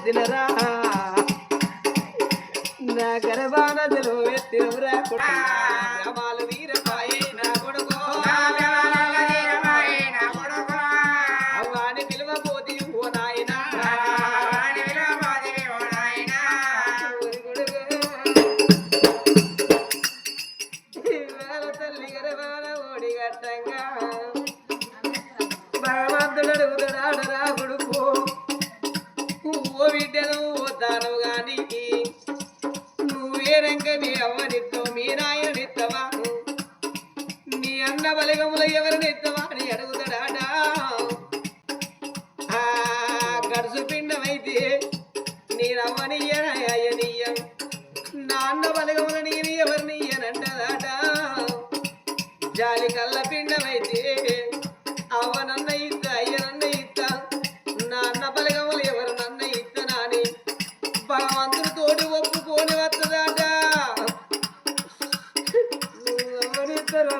ఎత్తినరా నా గర్భానదులు ఎత్తినరా గ్రామాలు వీరపాయే నా కొడుకు అవ్వాని పిలువబోతి ఓ నాయనా తల్లి గర్భాన ఓడి గట్టంగా భగవంతుడు అడుగుతాడాడరా కొడుకు ఓ బిడ్డను ఓ తాను గాని నువ్వే రంగ మీ అవ్వనిస్తావు మీ నాయననిస్తావా నీ అన్న బలిగములు ఎవరినిస్తావా అని అడుగుతాడా గడుసు పిండమైతే నేనవ్వనియ్యనయ్యనియ్య నా అన్న బలిగములు నేను ఎవరినియ్యనంటదాట జాలి కళ్ళ పిండమైతే అవ్వ నన్న ఇస్తా అయ్య నన్న ఇస్తా నా అన్న బలిగములు ఎవరు నన్న ఇస్తానా అని భగవంతుడు తోటి ఒప్పుకొని వస్తుందట నువ్వు ఎవరిద్దరు